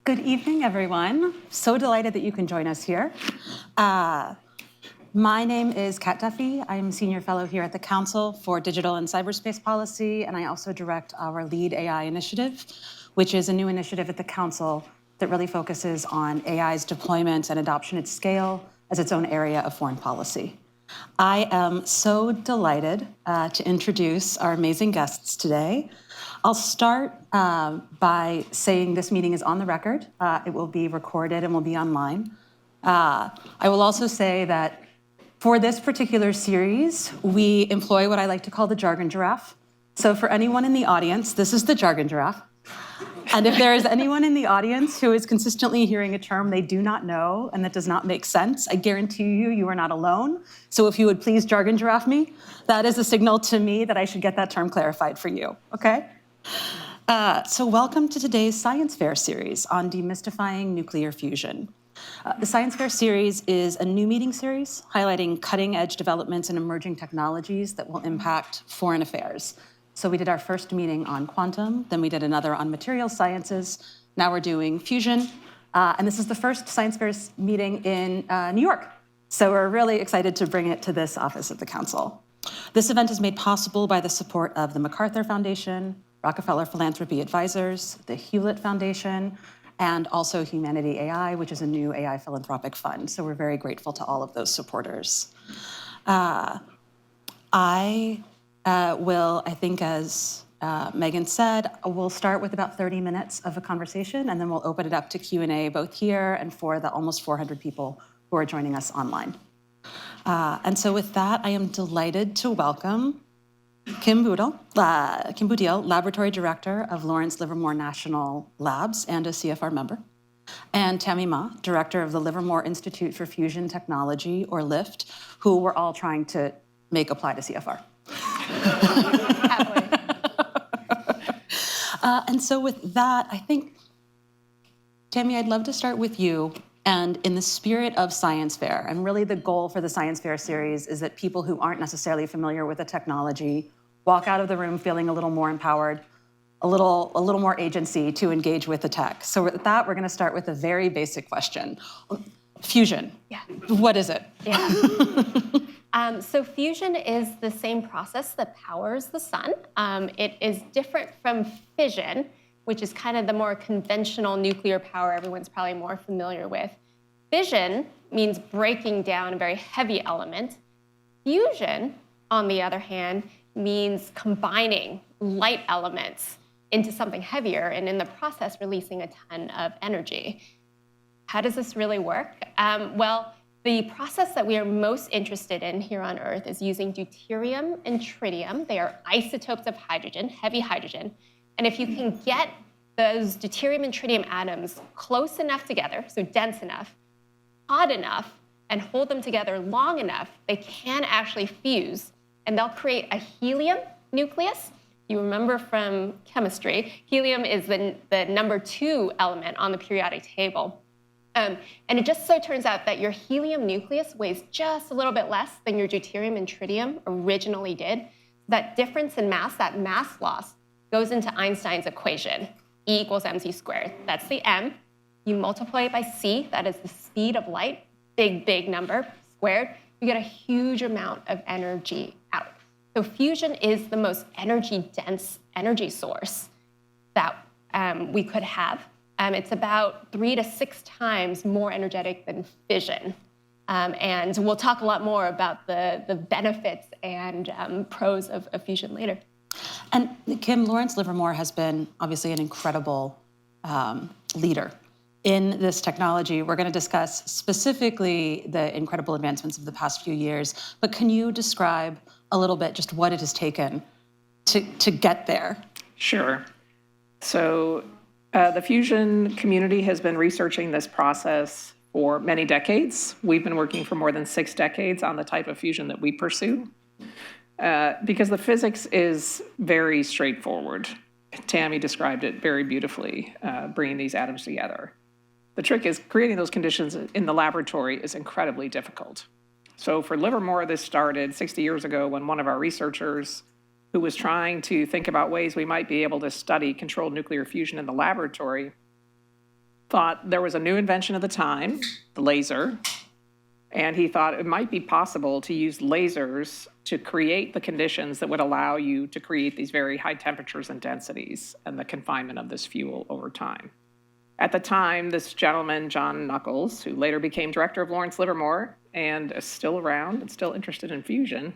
Good evening, everyone. So delighted that you can join us here. My name is Kat Duffy. I'm Senior Fellow here at the Council for Digital and Cyberspace Policy, and I also direct our LEAD AI initiative, which is a new initiative at the Council that really focuses on AI's deployment and adoption at scale as its own area of foreign policy. I am so delighted to introduce our amazing guests today. I'll start by saying this meeting is on the record. It will be recorded and will be online. I will also say that for this particular series, we employ what I like to call the jargon giraffe. So for anyone in the audience, this is the jargon giraffe. And if there is anyone in the audience who is consistently hearing a term they do not know and that does not make sense, I guarantee you, you are not alone. So if you would please jargon giraffe me, that is a signal to me that I should get that term clarified for you, okay? So welcome to today's Science Fair series on demystifying nuclear fusion. The Science Fair series is a new meeting series highlighting cutting-edge developments and emerging technologies that will impact foreign affairs. So we did our first meeting on quantum, then we did another on material sciences. Now we're doing fusion, and this is the first Science Fair meeting in New York. So we're really excited to bring it to this office of the Council. This event is made possible by the support of the MacArthur Foundation, Rockefeller Philanthropy Advisors, the Hewlett Foundation, and also Humanity AI, which is a new AI philanthropic fund. So we're very grateful to all of those supporters. I think as Megan said, we'll start with about 30 minutes of a conversation, and then we'll open it up to Q&A both here and for the almost 400 people who are joining us online. And so with that, I am delighted to welcome Kim Boudil, Laboratory Director of Lawrence Livermore National Labs and a CFR member, and Tammy Ma, Director of the Livermore Institute for Fusion Technology, or LIFT, who we're all trying to make apply to CFR. And so with that, I think, Tammy, I'd love to start with you. And in the spirit of Science Fair, and really the goal for the Science Fair series is that people who aren't necessarily familiar with the technology walk out of the room feeling a little more empowered, a little more agency to engage with the tech. So with that, we're going to start with a very basic question. Fusion. Yeah. What is it? Yeah. So fusion is the same process that powers the sun. It is different from fission, which is kind of the more conventional nuclear power everyone's probably more familiar with. Fission means breaking down a very heavy element. Fusion, on the other hand, means combining light elements into something heavier, and in the process, releasing a ton of energy. How does this really work? Well, the process that we are most interested in here on Earth is using deuterium and tritium. They are isotopes of hydrogen, heavy hydrogen. And if you can get those deuterium and tritium atoms close enough together, so dense enough, hot enough, and hold them together long enough, they can actually fuse, and they'll create a helium nucleus. You remember from chemistry, helium is the number 2 element on the periodic table. And it just so turns out that your helium nucleus weighs just a little bit less than your deuterium and tritium originally did. That difference in mass, that mass loss, goes into Einstein's equation, E = mc squared. That's the m. You multiply it by c, that is the speed of light, big number, squared. You get a huge amount of energy out. So fusion is the most energy-dense energy source that we could have. It's about 3 to 6 times more energetic than fission. And we'll talk a lot more about the benefits and pros of fusion later. And Kim, Lawrence Livermore has been obviously an incredible leader in this technology. We're going to discuss specifically the incredible advancements of the past few years, but can you describe a little bit just what it has taken to get there? Sure. So the fusion community has been researching this process for many decades. We've been working for more than 6 decades on the type of fusion that we pursue. Because the physics is very straightforward. Tammy described it very beautifully, bringing these atoms together. The trick is creating those conditions in the laboratory is incredibly difficult. So for Livermore, this started 60 years ago when one of our researchers who was trying to think about ways we might be able to study controlled nuclear fusion in the laboratory thought there was a new invention at the time, the laser, and he thought it might be possible to use lasers to create the conditions that would allow you to create these very high temperatures and densities and the confinement of this fuel over time. At the time, this gentleman, John Nuckolls, who later became director of Lawrence Livermore and is still around and still interested in fusion,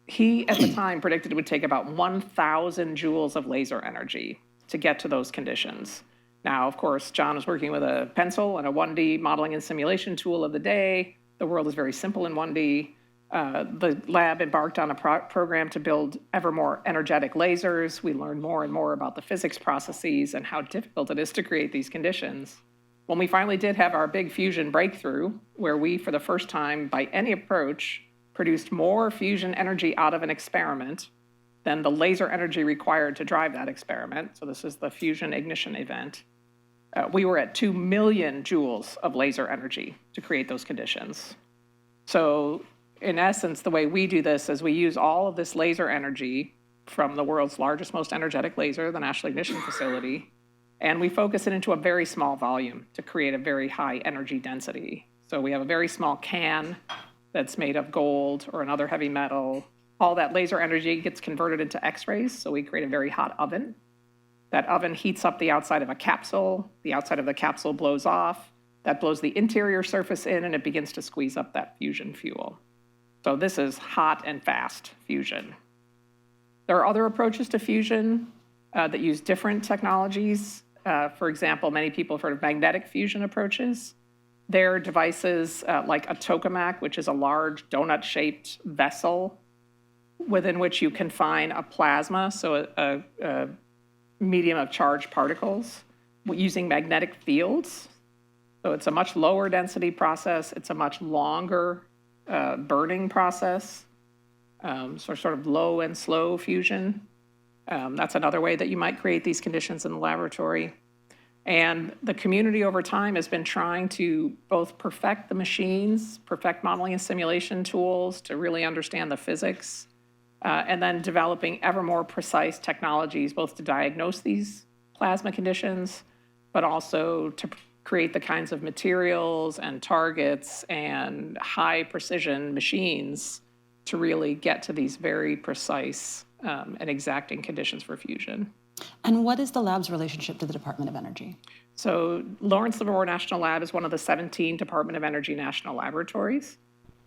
he at the time predicted it would take about 1,000 joules of laser energy to get to those conditions. Now, of course, John was working with a pencil and a 1D modeling and simulation tool of the day. The world is very simple in 1D. The lab embarked on a program to build ever more energetic lasers. We learned more and more about the physics processes and how difficult it is to create these conditions. When we finally did have our big fusion breakthrough, where we, for the first time, by any approach, produced more fusion energy out of an experiment than the laser energy required to drive that experiment, so this is the fusion ignition event, we were at 2 million joules of laser energy to create those conditions. So in essence, the way we do this is we use all of this laser energy from the world's largest, most energetic laser, the National Ignition Facility, and we focus it into a very small volume to create a very high energy density. So we have a very small can that's made of gold or another heavy metal. All that laser energy gets converted into X-rays, so we create a very hot oven. That oven heats up the outside of a capsule. The outside of the capsule blows off. That blows the interior surface in, and it begins to squeeze up that fusion fuel. So this is hot and fast fusion. There are other approaches to fusion that use different technologies. For example, many people have heard of magnetic fusion approaches. They're devices like a tokamak, which is a large donut-shaped vessel within which you confine a plasma, so a medium of charged particles, using magnetic fields. So it's a much lower density process. It's a much longer burning process, so sort of low and slow fusion. That's another way that you might create these conditions in the laboratory. And the community over time has been trying to both perfect the machines, perfect modeling and simulation tools to really understand the physics, and then developing ever more precise technologies, both to diagnose these plasma conditions, but also to create the kinds of materials and targets and high precision machines to really get to these very precise and exacting conditions for fusion. And what is the lab's relationship to the Department of Energy? So Lawrence Livermore National Lab is one of the 17 Department of Energy national laboratories.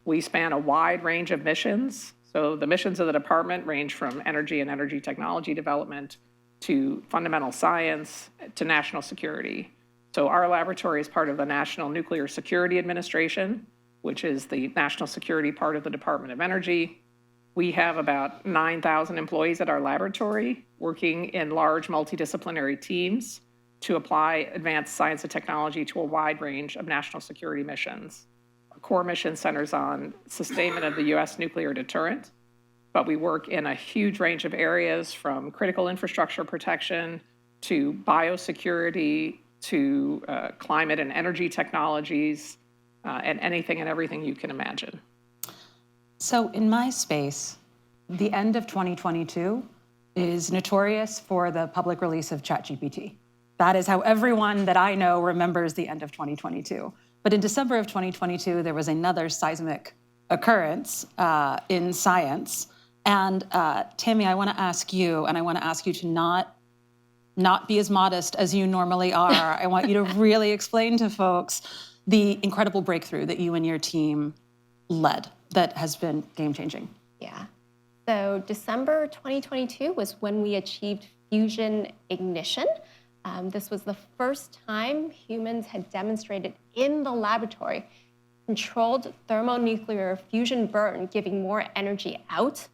We span a wide range of missions. So the missions of the department range from energy and energy technology development to fundamental science to national security. So our laboratory is part of the National Nuclear Security Administration, which is the national security part of the Department of Energy. We have about 9,000 employees at our laboratory working in large multidisciplinary teams to apply advanced science and technology to a wide range of national security missions. Our core mission centers on sustainment of the US nuclear deterrent, but we work in a huge range of areas from critical infrastructure protection to biosecurity to climate and energy technologies and anything and everything you can imagine. So in my space, the end of 2022 is notorious for the public release of ChatGPT. That is how everyone that I know remembers the end of 2022. But in December of 2022, there was another seismic occurrence in science. And Tammy, I want to ask you, and I want to ask you to not be as modest as you normally are. I want you to really explain to folks the incredible breakthrough that you and your team led that has been game-changing. Yeah. So December 2022 was when we achieved fusion ignition. This was the first time humans had demonstrated in the laboratory controlled thermonuclear fusion burn, giving more energy out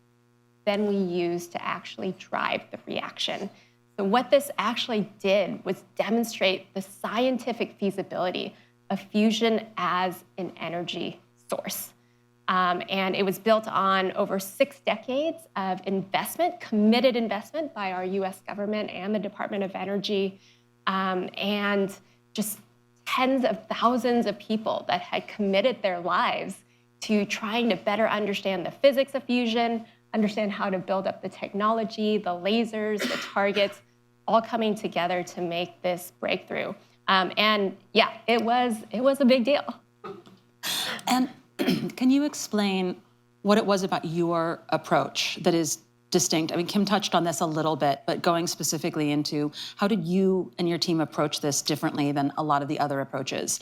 than we used to actually drive the reaction. So what this actually did was demonstrate the scientific feasibility of fusion as an energy source. And it was built on over 6 decades of investment, committed investment by our US government and the Department of Energy, and just tens of thousands of people that had committed their lives to trying to better understand the physics of fusion, understand how to build up the technology, the lasers, the targets, all coming together to make this breakthrough. And yeah, it was a big deal. And can you explain what it was about your approach that is distinct? I mean, Kim touched on this a little bit, but going specifically into how did you and your team approach this differently than a lot of the other approaches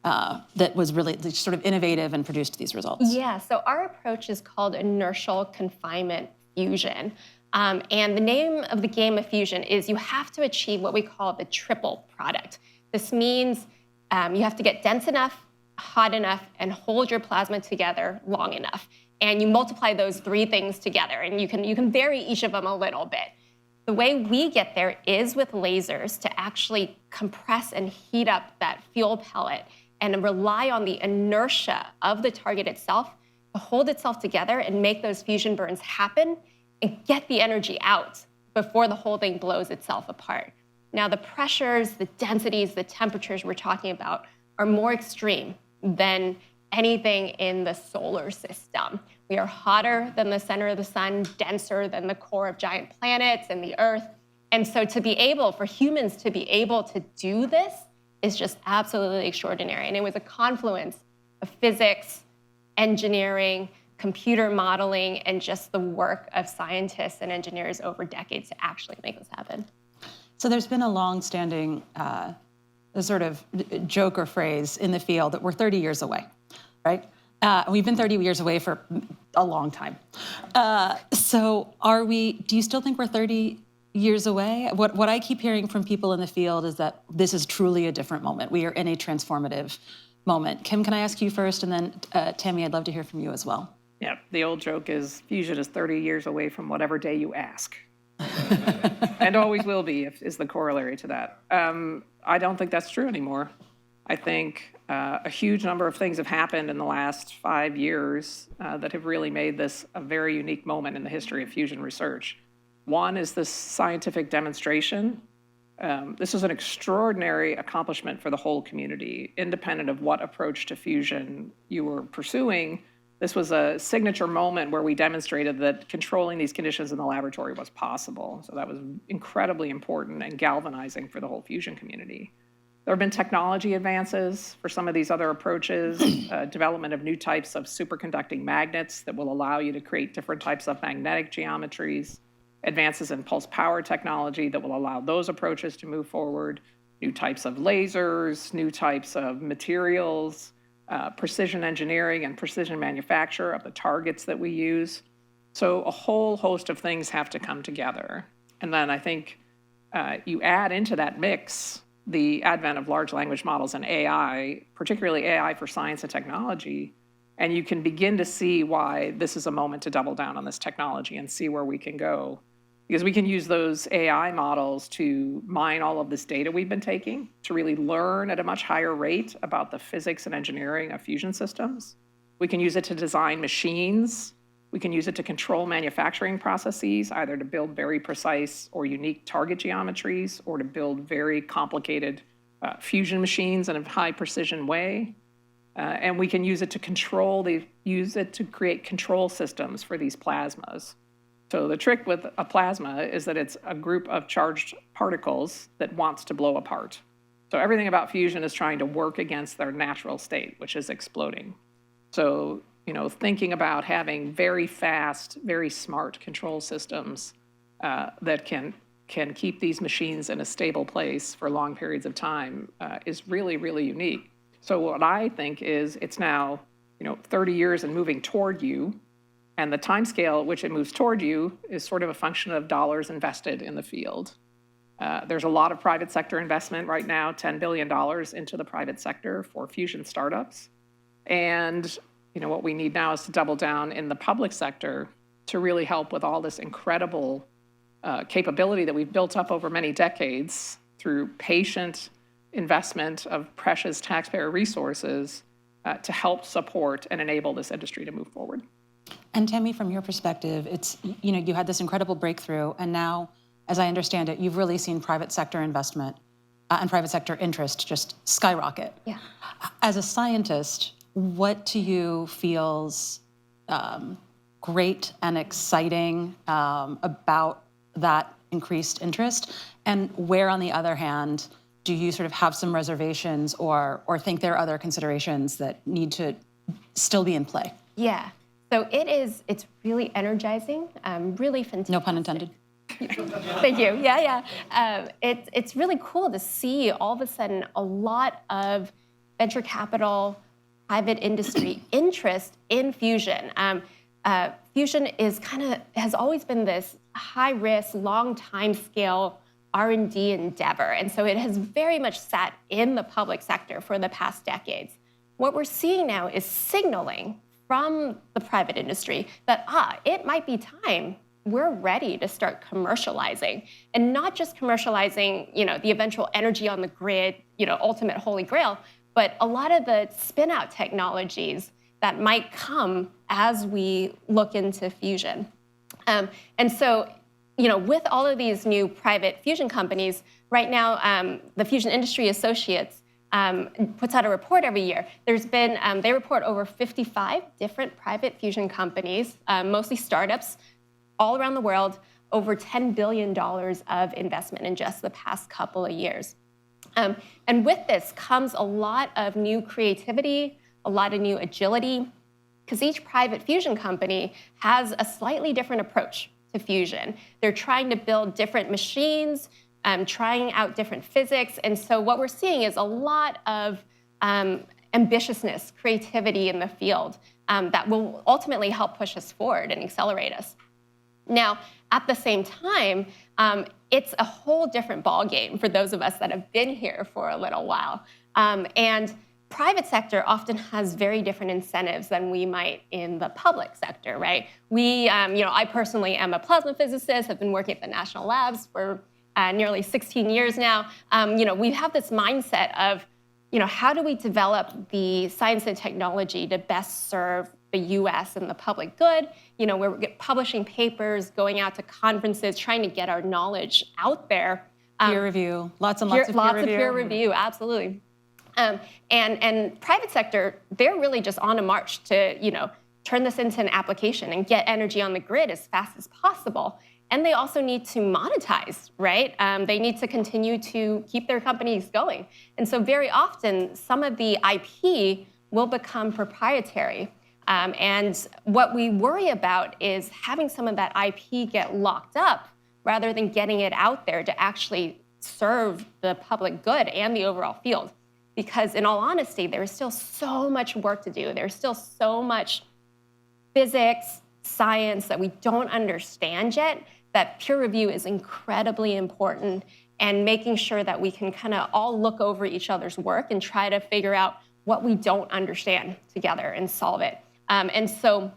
that was really sort of innovative and produced these results? Yeah, so our approach is called inertial confinement fusion. And the name of the game of fusion is you have to achieve what we call the triple product. This means you have to get dense enough, hot enough, and hold your plasma together long enough. And you multiply those three things together, and you can vary each of them a little bit. The way we get there is with lasers to actually compress and heat up that fuel pellet and rely on the inertia of the target itself to hold itself together and make those fusion burns happen and get the energy out before the whole thing blows itself apart. Now, the pressures, the densities, the temperatures we're talking about are more extreme than anything in the solar system. We are hotter than the center of the sun, denser than the core of giant planets and the Earth. And so for humans to be able to do this is just absolutely extraordinary. And it was a confluence of physics, engineering, computer modeling, and just the work of scientists and engineers over decades to actually make this happen. So there's been a long-standing sort of joke or phrase in the field that we're 30 years away, right? We've been 30 years away for a long time. So do you still think we're 30 years away? What I keep hearing from people in the field is that this is truly a different moment. We are in a transformative moment. Kim, can I ask you first? And then Tammy, I'd love to hear from you as well. Yeah, the old joke is fusion is 30 years away from whatever day you ask. And always will be, is the corollary to that. I don't think that's true anymore. I think a huge number of things have happened in the last 5 years that have really made this a very unique moment in the history of fusion research. One is this scientific demonstration. This was an extraordinary accomplishment for the whole community, independent of what approach to fusion you were pursuing. This was a signature moment where we demonstrated that controlling these conditions in the laboratory was possible. So that was incredibly important and galvanizing for the whole fusion community. There have been technology advances for some of these other approaches, development of new types of superconducting magnets that will allow you to create different types of magnetic geometries, advances in pulse power technology that will allow those approaches to move forward, new types of lasers, new types of materials, precision engineering and precision manufacture of the targets that we use. So a whole host of things have to come together. And then I think you add into that mix the advent of large language models and AI, particularly AI for science and technology, and you can begin to see why this is a moment to double down on this technology and see where we can go. Because we can use those AI models to mine all of this data we've been taking to really learn at a much higher rate about the physics and engineering of fusion systems. We can use it to design machines. We can use it to control manufacturing processes, either to build very precise or unique target geometries or to build very complicated fusion machines in a high precision way. And we can use it to create control systems for these plasmas. So the trick with a plasma is that it's a group of charged particles that wants to blow apart. So everything about fusion is trying to work against their natural state, which is exploding. So, thinking about having very fast, very smart control systems that can keep these machines in a stable place for long periods of time is really, really unique. So what I think is it's now, 30 years and moving toward you. And the timescale at which it moves toward you is sort of a function of dollars invested in the field. There's a lot of private sector investment right now, $10 billion into the private sector for fusion startups. And what we need now is to double down in the public sector to really help with all this incredible capability that we've built up over many decades through patient investment of precious taxpayer resources to help support and enable this industry to move forward. And Tammy, from your perspective, it's, you had this incredible breakthrough, and now, as I understand it, you've really seen private sector investment and private sector interest just skyrocket. Yeah. As a scientist, what to you feels great and exciting about that increased interest? And where, on the other hand, do you sort of have some reservations or think there are other considerations that need to still be in play? Yeah. So it's really energizing, really fantastic. No pun intended. Thank you. Yeah. It's really cool to see all of a sudden a lot of venture capital, private industry interest in fusion. Fusion has always been this high risk, long time scale R&D endeavor, and so it has very much sat in the public sector for the past decades. What we're seeing now is signaling from the private industry that it might be time. We're ready to start commercializing, and not just commercializing, the eventual energy on the grid, ultimate holy grail, but a lot of the spin-out technologies that might come as we look into fusion. And so, with all of these new private fusion companies, right now, the Fusion Industry Associates puts out a report every year. They report over 55 different private fusion companies, mostly startups, all around the world, over $10 billion of investment in just the past couple of years. And with this comes a lot of new creativity, a lot of new agility, because each private fusion company has a slightly different approach to fusion. They're trying to build different machines, trying out different physics. And so what we're seeing is a lot of ambitiousness, creativity in the field that will ultimately help push us forward and accelerate us. Now, at the same time, it's a whole different ballgame for those of us that have been here for a little while. And private sector often has very different incentives than we might in the public sector, right? I personally am a plasma physicist, have been working at the national labs for nearly 16 years now. We have this mindset of, how do we develop the science and technology to best serve the US and the public good? We're publishing papers, going out to conferences, trying to get our knowledge out there. Peer review, lots of peer review, absolutely. And private sector, they're really just on a march to, turn this into an application and get energy on the grid as fast as possible. And they also need to monetize, right? They need to continue to keep their companies going. And so very often, some of the IP will become proprietary. And what we worry about is having some of that IP get locked up rather than getting it out there to actually serve the public good and the overall field. Because in all honesty, there is still so much work to do. There's still so much physics, science that we don't understand yet, that peer review is incredibly important, and making sure that we can kind of all look over each other's work and try to figure out what we don't understand together and solve it. And so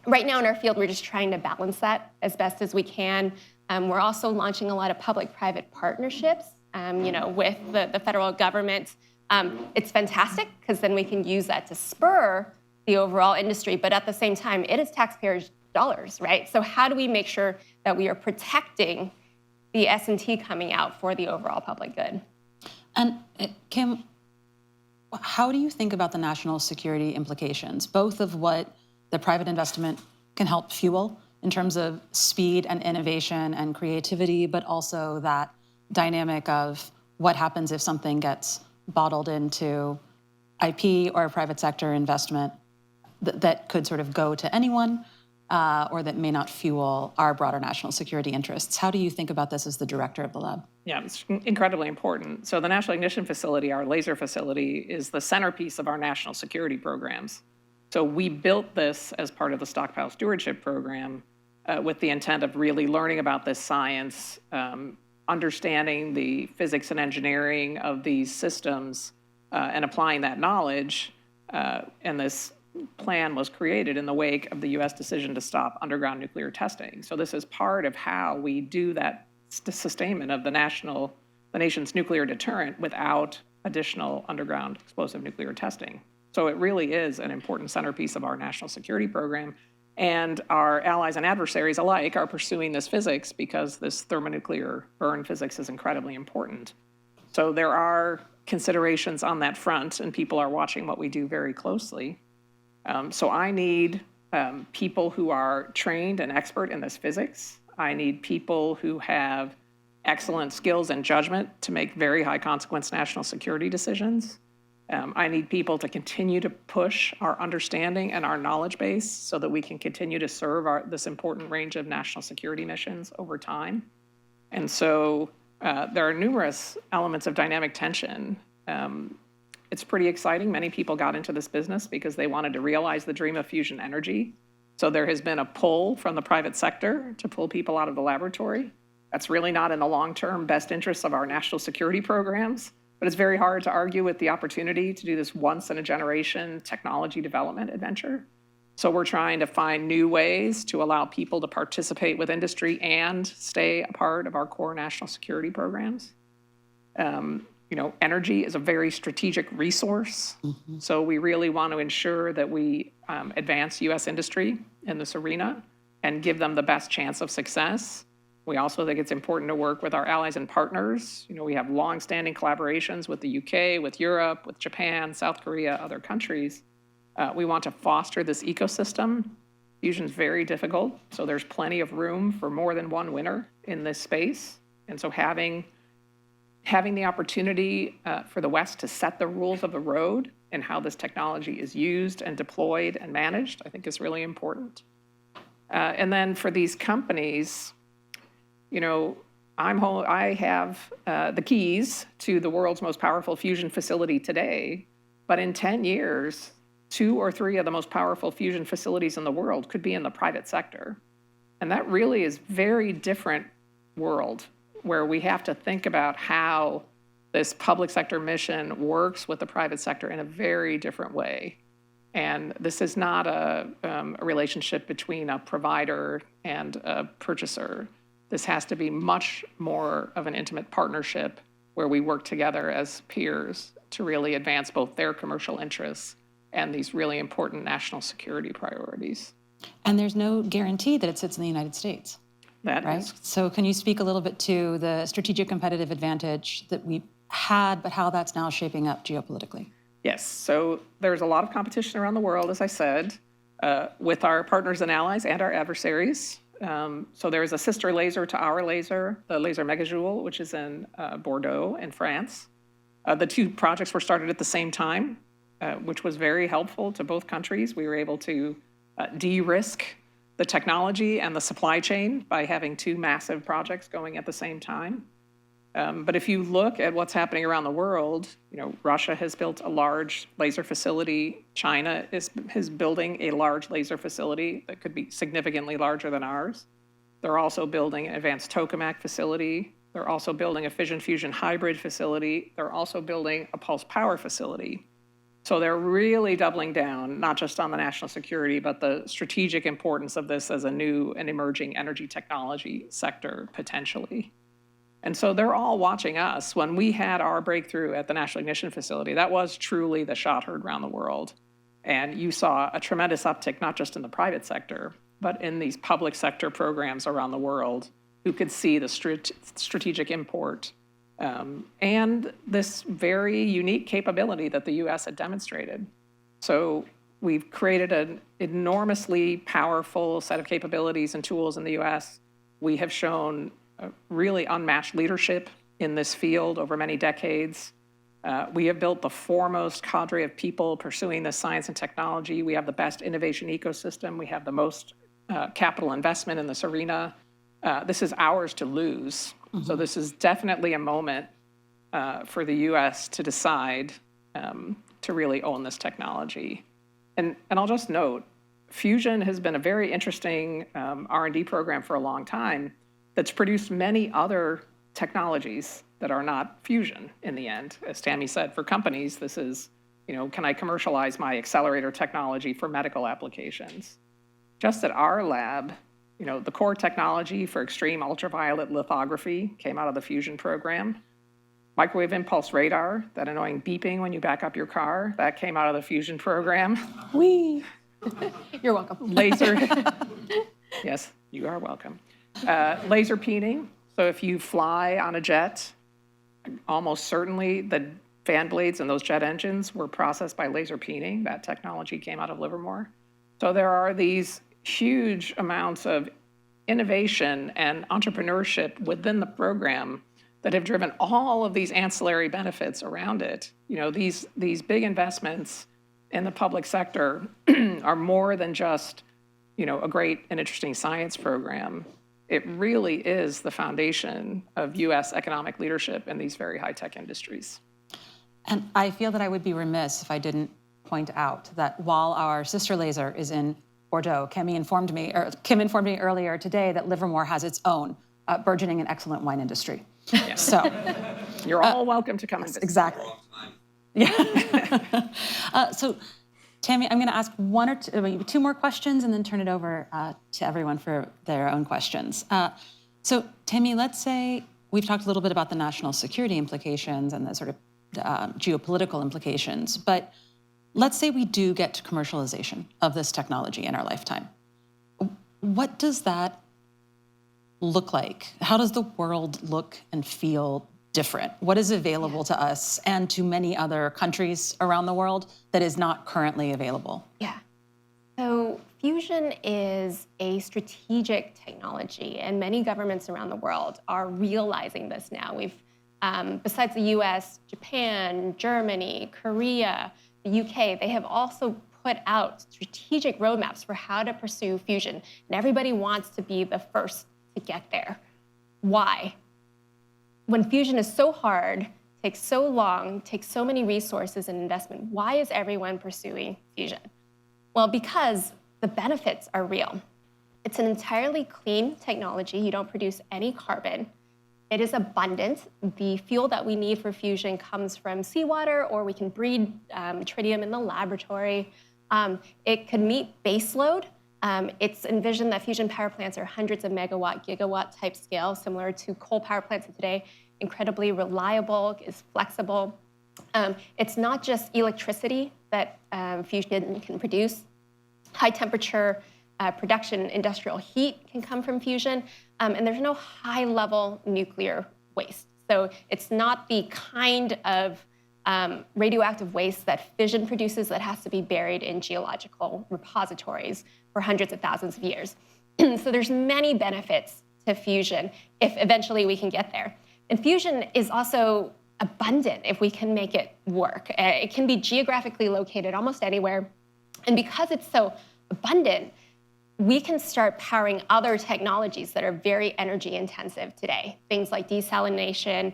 right now in our field, we're just trying to balance that as best as we can. We're also launching a lot of public-private partnerships, with the federal government. It's fantastic because then we can use that to spur the overall industry, but at the same time, it is taxpayers' dollars, right? So how do we make sure that we are protecting the S&T coming out for the overall public good? And Kim, how do you think about the national security implications, both of what the private investment can help fuel in terms of speed and innovation and creativity, but also that dynamic of what happens if something gets bottled into IP or a private sector investment that could sort of go to anyone or that may not fuel our broader national security interests? How do you think about this as the director of the lab? Yeah, it's incredibly important. So the National Ignition Facility, our laser facility, is the centerpiece of our national security programs. So we built this as part of the Stockpile Stewardship Program with the intent of really learning about this science, understanding the physics and engineering of these systems, and applying that knowledge. And this plan was created in the wake of the U.S. decision to stop underground nuclear testing. So this is part of how we do that sustainment of the nation's nuclear deterrent without additional underground explosive nuclear testing. So it really is an important centerpiece of our national security program. And our allies and adversaries alike are pursuing this physics because this thermonuclear burn physics is incredibly important. So there are considerations on that front, and people are watching what we do very closely. So I need people who are trained and expert in this physics. I need people who have excellent skills and judgment to make very high consequence national security decisions. I need people to continue to push our understanding and our knowledge base so that we can continue to serve this important range of national security missions over time. And so there are numerous elements of dynamic tension. It's pretty exciting. Many people got into this business because they wanted to realize the dream of fusion energy. So there has been a pull from the private sector to pull people out of the laboratory. That's really not in the long-term best interests of our national security programs, but it's very hard to argue with the opportunity to do this once-in-a-generation technology development adventure. So we're trying to find new ways to allow people to participate with industry and stay a part of our core national security programs. Energy is a very strategic resource. So we really want to ensure that we advance U.S. industry in this arena and give them the best chance of success. We also think it's important to work with our allies and partners. We have longstanding collaborations with the UK, with Europe, with Japan, South Korea, other countries. We want to foster this ecosystem. Fusion's very difficult, so there's plenty of room for more than one winner in this space. And so having the opportunity for the West to set the rules of the road and how this technology is used and deployed and managed, I think is really important. And then for these companies, I have the keys to the world's most powerful fusion facility today, but in 10 years, 2 or 3 of the most powerful fusion facilities in the world could be in the private sector. And that really is very different world where we have to think about how this public sector mission works with the private sector in a very different way. And this is not a relationship between a provider and a purchaser. This has to be much more of an intimate partnership where we work together as peers to really advance both their commercial interests and these really important national security priorities. And there's no guarantee that it sits in the United States. Right? So can you speak a little bit to the strategic competitive advantage that we had, but how that's now shaping up geopolitically? Yes, so there's a lot of competition around the world, as I said, with our partners and allies and our adversaries. So there is a sister laser to our laser, the laser megajoule, which is in Bordeaux in France. The 2 projects were started at the same time, which was very helpful to both countries. We were able to de-risk the technology and the supply chain by having 2 massive projects going at the same time. But if you look at what's happening around the world, Russia has built a large laser facility. China is building a large laser facility that could be significantly larger than ours. They're also building an advanced tokamak facility. They're also building a fission-fusion hybrid facility. They're also building a pulse power facility. So they're really doubling down, not just on the national security, but the strategic importance of this as a new and emerging energy technology sector, potentially. And so they're all watching us. When we had our breakthrough at the National Ignition Facility, that was truly the shot heard around the world. And you saw a tremendous uptick, not just in the private sector, but in these public sector programs around the world who could see the strategic import and this very unique capability that the U.S. had demonstrated. So we've created an enormously powerful set of capabilities and tools in the U.S. We have shown really unmatched leadership in this field over many decades. We have built the foremost cadre of people pursuing this science and technology. We have the best innovation ecosystem. We have the most capital investment in this arena. This is ours to lose. So this is definitely a moment for the U.S. to decide to really own this technology. And I'll just note, fusion has been a very interesting R&D program for a long time that's produced many other technologies that are not fusion in the end. As Tammy said, for companies, this is, can I commercialize my accelerator technology for medical applications? Just at our lab, the core technology for extreme ultraviolet lithography came out of the fusion program. Microwave impulse radar, that annoying beeping when you back up your car, that came out of the fusion program. Whee! You're welcome. Laser, yes, you are welcome. Laser peening, so if you fly on a jet, almost certainly the fan blades in those jet engines were processed by laser peening. That technology came out of Livermore. So there are these huge amounts of innovation and entrepreneurship within the program that have driven all of these ancillary benefits around it. You know, these big investments in the public sector are more than just, you know, a great and interesting science program. It really is the foundation of U.S. economic leadership in these very high-tech industries. And I feel that I would be remiss if I didn't point out that while our sister laser is in Bordeaux, Kim informed me earlier today that Livermore has its own burgeoning and excellent wine industry. Yeah. So you're all welcome to come and visit. Exactly. Yeah. So, Tammy, I'm going to ask one or two more questions and then turn it over to everyone for their own questions. So, Tammy, let's say we've talked a little bit about the national security implications and the sort of geopolitical implications, but let's say we do get to commercialization of this technology in our lifetime. What does that look like? How does the world look and feel different? What is available to us and to many other countries around the world that is not currently available? Yeah. So fusion is a strategic technology, and many governments around the world are realizing this now. We've, besides the US, Japan, Germany, Korea, the UK, they have also put out strategic roadmaps for how to pursue fusion. And everybody wants to be the first to get there. Why? When fusion is so hard, takes so long, takes so many resources and investment, why is everyone pursuing fusion? Well, because the benefits are real. It's an entirely clean technology. You don't produce any carbon. It is abundant. The fuel that we need for fusion comes from seawater, or we can breed tritium in the laboratory. It could meet baseload. It's envisioned that fusion power plants are hundreds of megawatt, gigawatt type scale, similar to coal power plants of today. Incredibly reliable, is flexible. It's not just electricity that fusion can produce. High temperature production, industrial heat can come from fusion, and there's no high level nuclear waste. So it's not the kind of radioactive waste that fission produces that has to be buried in geological repositories for hundreds of thousands of years. So there's many benefits to fusion if eventually we can get there. And fusion is also abundant if we can make it work. It can be geographically located almost anywhere. And because it's so abundant, we can start powering other technologies that are very energy intensive today. Things like desalination,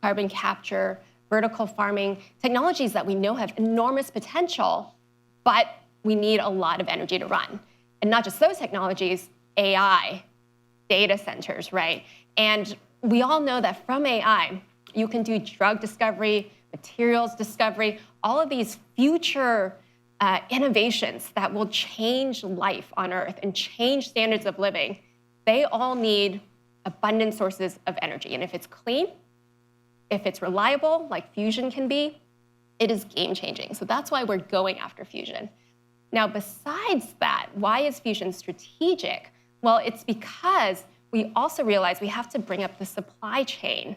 carbon capture, vertical farming, technologies that we know have enormous potential, but we need a lot of energy to run. And not just those technologies, AI, data centers, right? And we all know that from AI, you can do drug discovery, materials discovery, all of these future innovations that will change life on Earth and change standards of living. They all need abundant sources of energy. And if it's clean, if it's reliable, like fusion can be, it is game-changing. So that's why we're going after fusion. Now, besides that, why is fusion strategic? Well, it's because we also realize we have to bring up the supply chain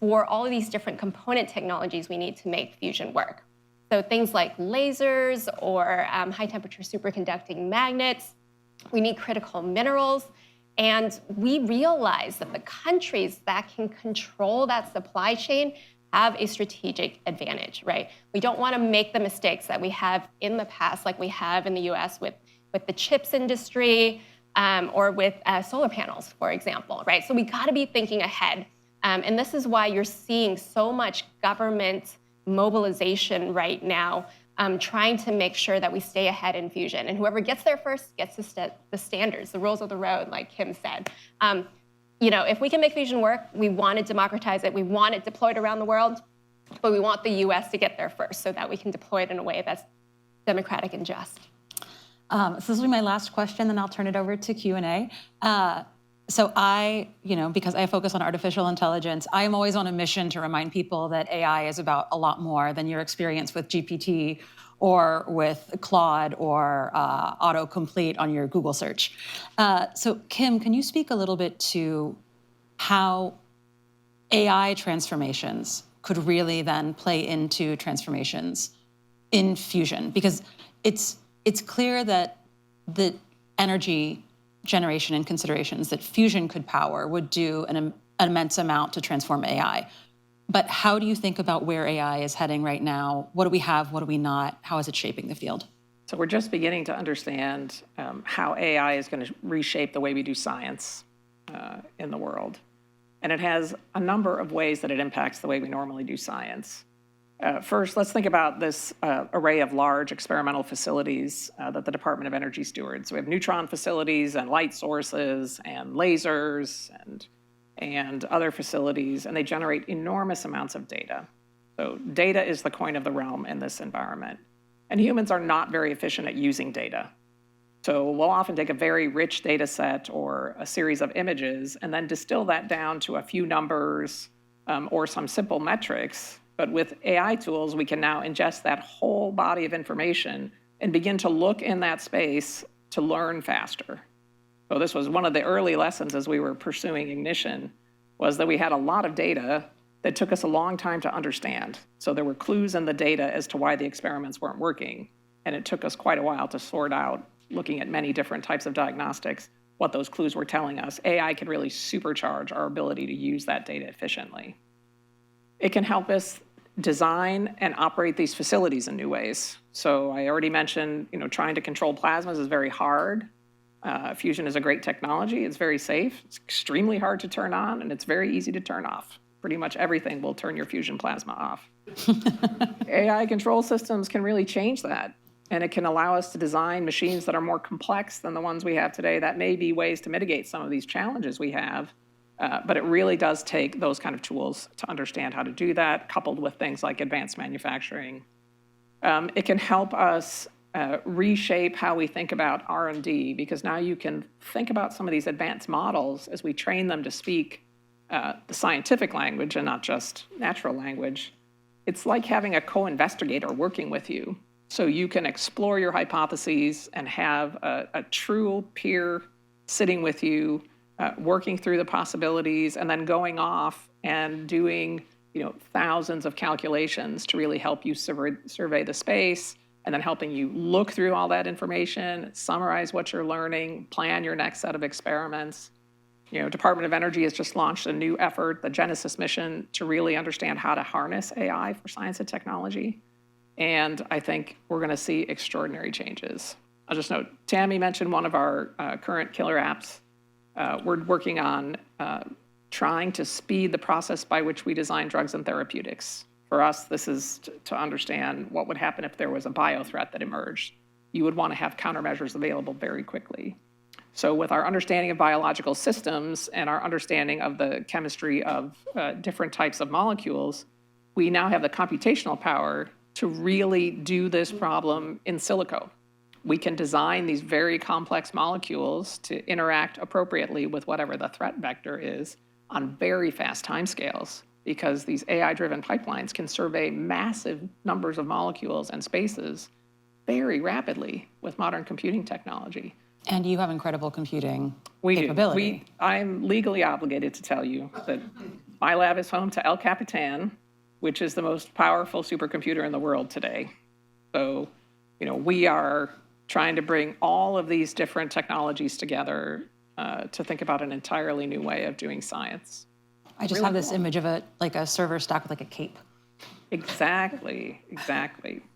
for all of these different component technologies we need to make fusion work. So things like lasers or high-temperature superconducting magnets. We need critical minerals. And we realize that the countries that can control that supply chain have a strategic advantage, right? We don't want to make the mistakes that we have in the past, like we have in the US with the chips industry or with solar panels, for example, right? So we got to be thinking ahead. And this is why you're seeing so much government mobilization right now, trying to make sure that we stay ahead in fusion. And whoever gets there first gets the standards, the rules of the road, like Kim said. You know, if we can make fusion work, we want to democratize it. We want it deployed around the world, but we want the US to get there first so that we can deploy it in a way that's democratic and just. So this will be my last question, then I'll turn it over to Q&A. So because I focus on artificial intelligence, I am always on a mission to remind people that AI is about a lot more than your experience with GPT or with Claude or autocomplete on your Google search. So Kim, can you speak a little bit to how AI transformations could really then play into transformations in fusion? Because it's clear that the energy generation and considerations that fusion could power would do an immense amount to transform AI. But how do you think about where AI is heading right now? What do we have? What do we not? How is it shaping the field? So we're just beginning to understand how AI is going to reshape the way we do science in the world. And it has a number of ways that it impacts the way we normally do science. First, let's think about this array of large experimental facilities that the Department of Energy stewards. So we have neutron facilities and light sources and lasers and other facilities, and they generate enormous amounts of data. So data is the coin of the realm in this environment. And humans are not very efficient at using data. So we'll often take a very rich data set or a series of images and then distill that down to a few numbers or some simple metrics. But with AI tools, we can now ingest that whole body of information and begin to look in that space to learn faster. So this was one of the early lessons as we were pursuing Ignition, was that we had a lot of data that took us a long time to understand. So there were clues in the data as to why the experiments weren't working. And it took us quite a while to sort out, looking at many different types of diagnostics, what those clues were telling us. AI can really supercharge our ability to use that data efficiently. It can help us design and operate these facilities in new ways. So I already mentioned, trying to control plasmas is very hard. Fusion is a great technology. It's very safe. It's extremely hard to turn on, and it's very easy to turn off. Pretty much everything will turn your fusion plasma off. AI control systems can really change that, and it can allow us to design machines that are more complex than the ones we have today. That may be ways to mitigate some of these challenges we have, but it really does take those kind of tools to understand how to do that, coupled with things like advanced manufacturing. It can help us reshape how we think about R&D, because now you can think about some of these advanced models as we train them to speak the scientific language and not just natural language. It's like having a co-investigator working with you, so you can explore your hypotheses and have a true peer sitting with you, working through the possibilities, and then going off and doing thousands of calculations to really help you survey the space, and then helping you look through all that information, summarize what you're learning, plan your next set of experiments. Department of Energy has just launched a new effort, the Genesis mission, to really understand how to harness AI for science and technology. And I think we're going to see extraordinary changes. I'll just note, Tammy mentioned one of our current killer apps. We're working on trying to speed the process by which we design drugs and therapeutics. For us, this is to understand what would happen if there was a biothreat that emerged. You would want to have countermeasures available very quickly. So with our understanding of biological systems and our understanding of the chemistry of different types of molecules, we now have the computational power to really do this problem in silico. We can design these very complex molecules to interact appropriately with whatever the threat vector is on very fast timescales, because these AI-driven pipelines can survey massive numbers of molecules and spaces very rapidly with modern computing technology. And you have incredible computing We capability. I'm legally obligated to tell you that my lab is home to El Capitan, which is the most powerful supercomputer in the world today. So, we are trying to bring all of these different technologies together to think about an entirely new way of doing science. I just have this image of a server stacked with a cape. Exactly.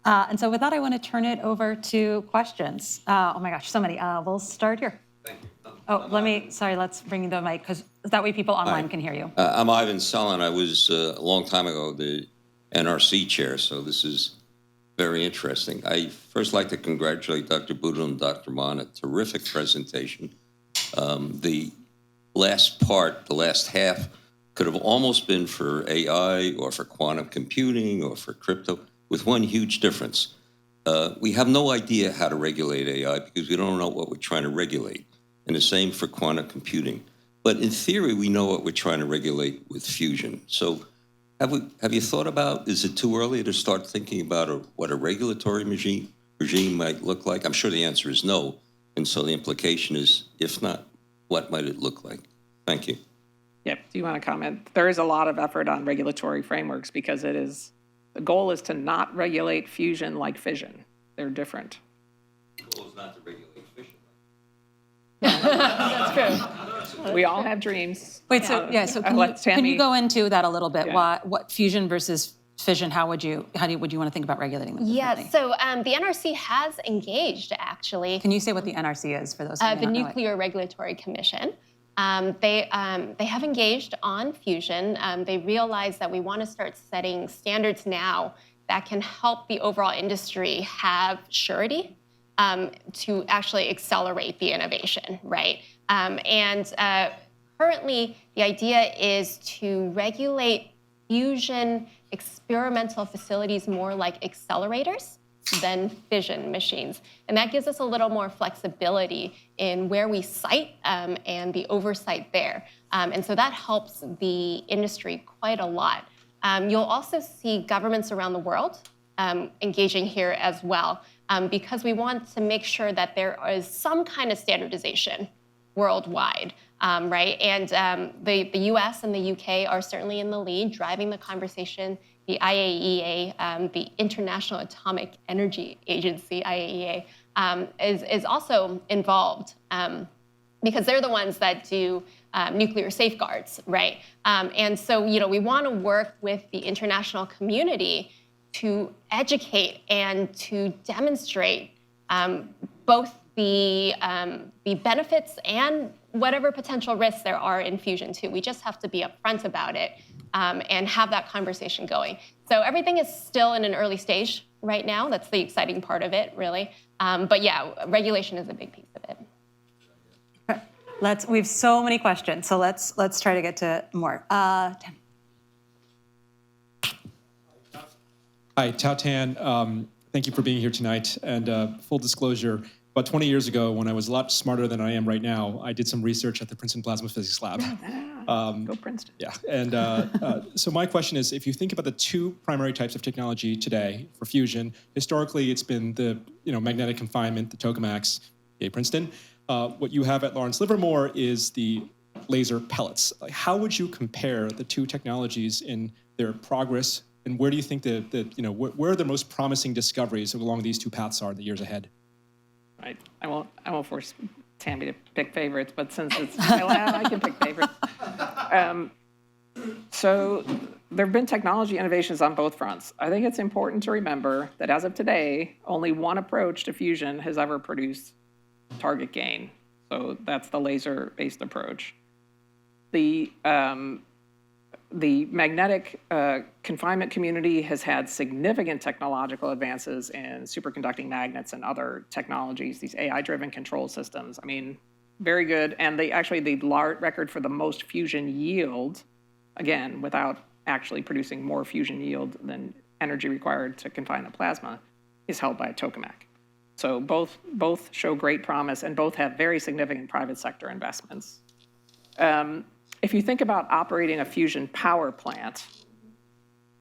And so with that, I want to turn it over to questions. Oh my gosh, so many. We'll start here. Thank you. Let's bring the mic, because that way people online can hear you. I'm Ivan Sullen. I was, a long time ago, the NRC chair, so this is very interesting. I first like to congratulate Dr. Boodle and Dr. Mon, a terrific presentation. The last part, the last half, could have almost been for AI or for quantum computing or for crypto, with one huge difference. We have no idea how to regulate AI because we don't know what we're trying to regulate. And the same for quantum computing. But in theory, we know what we're trying to regulate with fusion. So have you thought about, is it too early to start thinking about what a regulatory regime might look like? I'm sure the answer is no. And so the implication is, if not, what might it look like? Thank you. Yep. Do you want to comment? There is a lot of effort on regulatory frameworks because the goal is to not regulate fusion like fission. They're different. The goal is not to regulate fission. That's true. We all have dreams. Wait, so I'll can let you Tammy- go into that a little bit? Yeah. What fusion versus fission? Would you want to think about regulating them differently? Yeah, so the NRC has engaged, actually. Can you say what the NRC is for those who may The not know it? Nuclear Regulatory Commission. They have engaged on fusion. They realize that we want to start setting standards now that can help the overall industry have surety to actually accelerate the innovation, right? Currently, the idea is to regulate fusion experimental facilities more like accelerators than fission machines. And that gives us a little more flexibility in where we site and the oversight there. And so that helps the industry quite a lot. You'll also see governments around the world engaging here as well, because we want to make sure that there is some kind of standardization worldwide, right? And the US and the UK are certainly in the lead, driving the conversation. The IAEA, the International Atomic Energy Agency, IAEA, is also involved because they're the ones that do nuclear safeguards, right? And so, we want to work with the international community to educate and to demonstrate both the benefits and whatever potential risks there are in fusion too. We just have to be upfront about it and have that conversation going. So everything is still in an early stage right now. That's the exciting part of it, really. But yeah, regulation is a big piece of it. We have so many questions, so let's try to get to more. Tim. Hi, Tao Tan. Thank you for being here tonight. And full disclosure, about 20 years ago, when I was a lot smarter than I am right now, I did some research at the Princeton Plasma Physics Lab. Go Princeton. Yeah, and so my question is, if you think about the two primary types of technology today for fusion, historically it's been the magnetic confinement, the tokamaks, yay Princeton. What you have at Lawrence Livermore is the laser pellets. How would you compare the two technologies in their progress, and where do you think where the most promising discoveries along these two paths are in the years ahead? Right. I won't force Tammy to pick favorites, but since it's my lab, I can pick favorites. So there have been technology innovations on both fronts. I think it's important to remember that as of today, only one approach to fusion has ever produced target gain. So that's the laser-based approach. The magnetic confinement community has had significant technological advances in superconducting magnets and other technologies, these AI-driven control systems. I mean, very good. And the record for the most fusion yield, again, without actually producing more fusion yield than energy required to confine the plasma, is held by a tokamak. So both show great promise, and both have very significant private sector investments. If you think about operating a fusion power plant,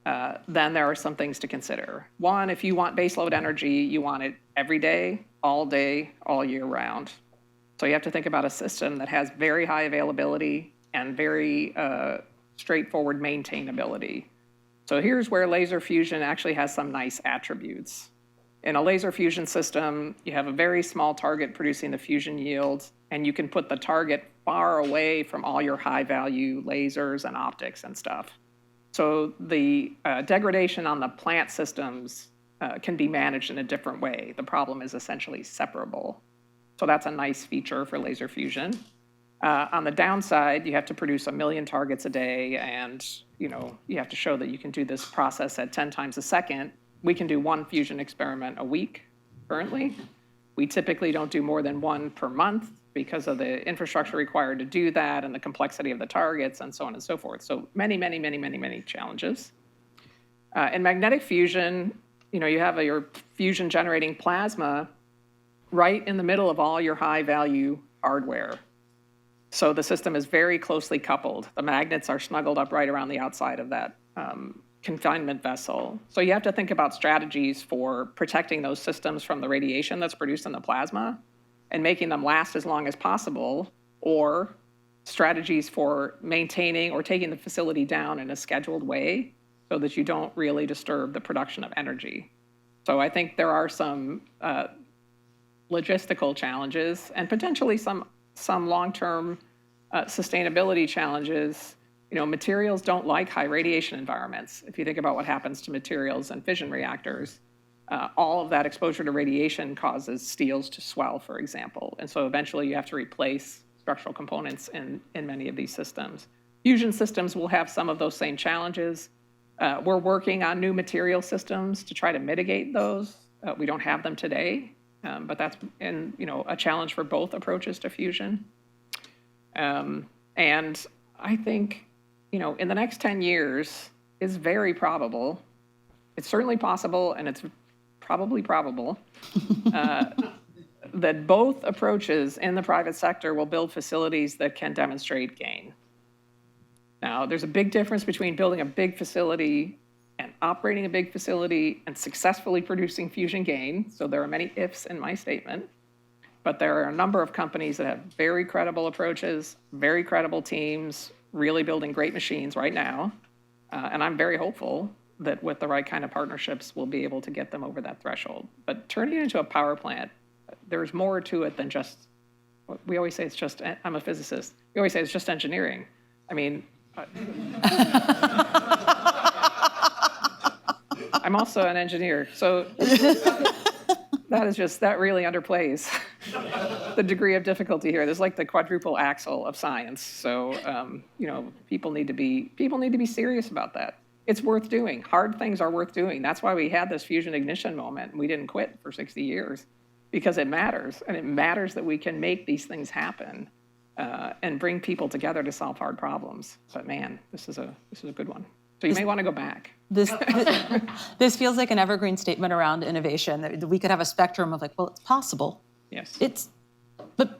then there are some things to consider. One, if you want baseload energy, you want it every day, all year round. So you have to think about a system that has very high availability and very straightforward maintainability. So here's where laser fusion actually has some nice attributes. In a laser fusion system, you have a very small target producing the fusion yield, and you can put the target far away from all your high-value lasers and optics and stuff. So the degradation on the plant systems can be managed in a different way. The problem is essentially separable. So that's a nice feature for laser fusion. On the downside, you have to produce 1 million targets a day, and you have to show that you can do this process at 10 times a second. We can do 1 fusion experiment a week currently. We typically don't do more than 1 per month because of the infrastructure required to do that and the complexity of the targets and so on and so forth. So many challenges. In magnetic fusion, you have your fusion generating plasma right in the middle of all your high value hardware. So the system is very closely coupled. The magnets are snuggled up right around the outside of that confinement vessel. So you have to think about strategies for protecting those systems from the radiation that's produced in the plasma and making them last as long as possible, or strategies for maintaining or taking the facility down in a scheduled way so that you don't really disturb the production of energy. So I think there are some logistical challenges and potentially some some long-term sustainability challenges. Materials don't like high radiation environments. If you think about what happens to materials in fission reactors, all of that exposure to radiation causes steels to swell, for example. And so eventually you have to replace structural components in many of these systems. Fusion systems will have some of those same challenges. We're working on new material systems to try to mitigate those. We don't have them today, but that's a challenge for both approaches to fusion. And I think, in the next 10 years, it's very probable, it's certainly possible, and it's probably probable, that both approaches in the private sector will build facilities that can demonstrate gain. Now, there's a big difference between building a big facility and operating a big facility and successfully producing fusion gain. So there are many ifs in my statement, but there are a number of companies that have very credible approaches, very credible teams, really building great machines right now. And I'm very hopeful that with the right kind of partnerships, we'll be able to get them over that threshold. But turning it into a power plant, there's more to it than just, we always say it's just, I'm a physicist, we always say it's just engineering. I mean, I'm also an engineer, so that really underplays the degree of difficulty here. There's like the quadruple axle of science. So people need to be serious about that. It's worth doing. Hard things are worth doing. That's why we had this fusion ignition moment. We didn't quit for 60 years because it matters, and it matters that we can make these things happen. And bring people together to solve hard problems. But man, this is a good one. So you may want to go back. This feels like an evergreen statement around innovation. That we could have a spectrum of like, well, it's possible. Yes. But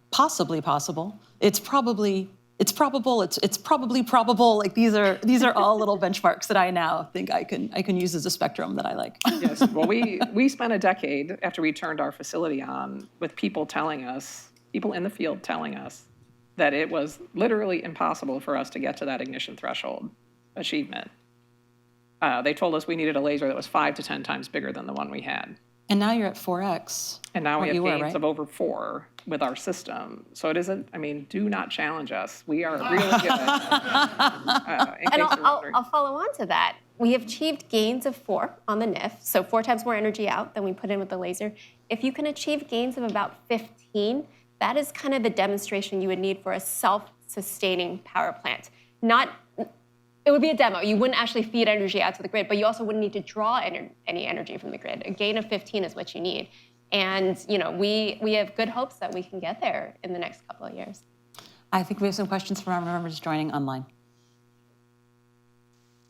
possibly possible. It's probably probable. It's probably probable. Like these are all little benchmarks that I now think I can use as a spectrum that I like. Yes. Well, we spent a decade after we turned our facility on with people in the field telling us that it was literally impossible for us to get to that ignition threshold achievement. They told us we needed a laser that was 5 to 10 times bigger than the one we had. And now you're at 4x. And now we have gains right? of over 4 with our system. So it isn't, do not challenge us. We are really good. And I'll follow on to that. We have achieved gains of 4 on the NIF, so 4 times more energy out than we put in with the laser. If you can achieve gains of about 15, that is kind of the demonstration you would need for a self-sustaining power plant. It would be a demo. You wouldn't actually feed energy out to the grid, but you also wouldn't need to draw any energy from the grid. A gain of 15 is what you need. And we have good hopes that we can get there in the next couple of years. I think we have some questions from our members joining online.